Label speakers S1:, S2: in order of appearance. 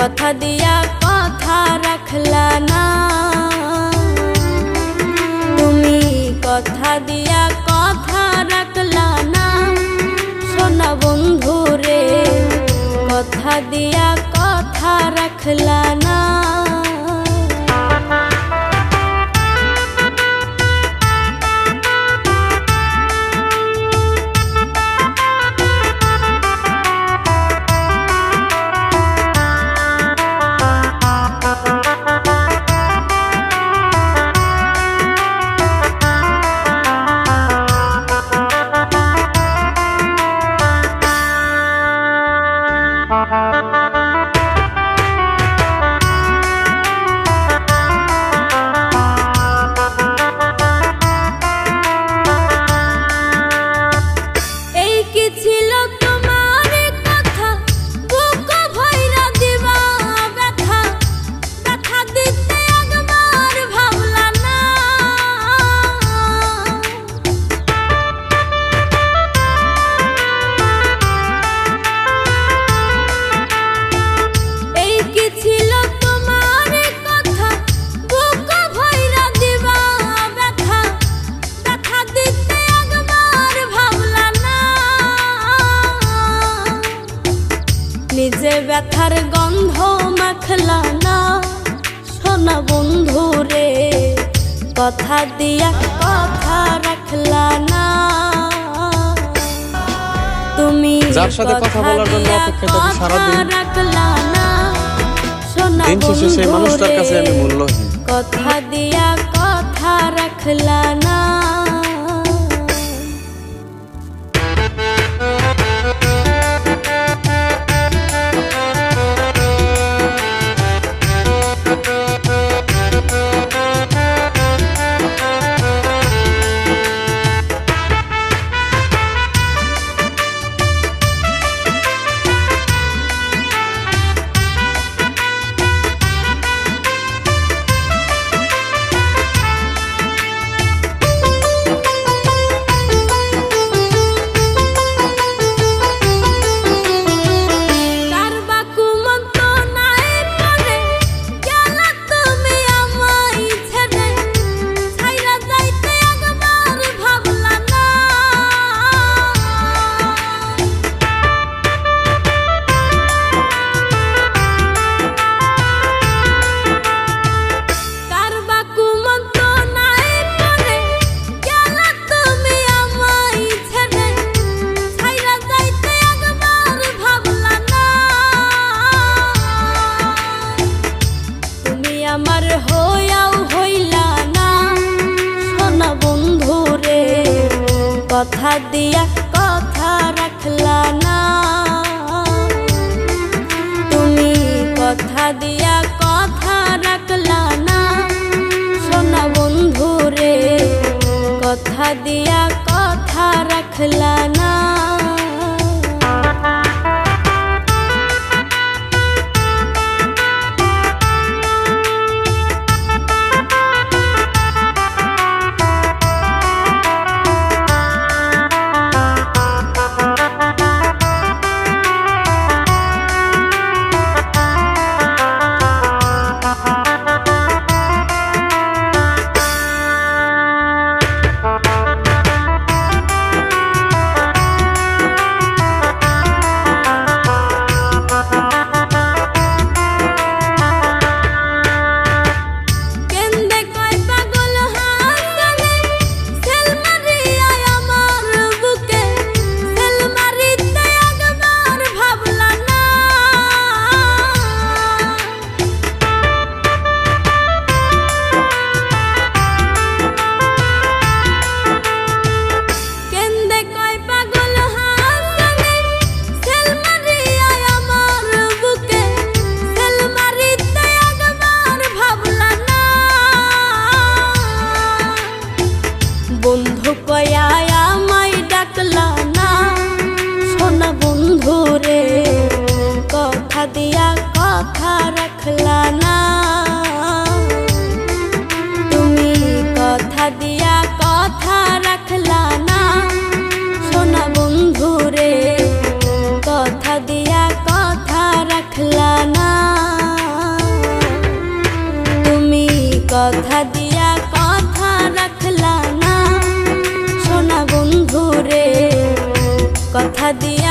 S1: কথা দিয়া কথা রাখলা না, তুমি কথা দিয়া কথা রাখলা না সোনা বন্ধু রে, কথা দিয়া কথা রাখলা না। নিজে ব্যথার গন্ধ মাখলা না সোনা বন্ধু রে, কথা দিয়া কথা রাখলা না, তুমি
S2: যার সাথে কথা বলার জন্য অপেক্ষা থাকি সারাদিন,
S1: রাখলা না সোনা
S2: দিন শেষে সেই মানুষটার কাছে আমি মূল্যহীন।
S1: কথা দিয়া কথা রাখলা না। আমার হইয়াও হইলা না সোনা বন্ধু রে, কথা দিয়া কথা রাখলা না, তুমি কথা দিয়া কথা রাখলা না সোনা বন্ধু রে, কথা দিয়া কথা রাখলা না। বন্ধু কয়া আমায় ডাকলা না সোনা বন্ধু রে, কথা দিয়া কথা রাখলা না, তুমি কথা দিয়া কথা রাখলা না সোনা বন্ধু রে, কথা দিয়া কথা রাখলা না। কথা দিয়া কথা রাখলা না সোনা বন্ধু রে কথা দিয়া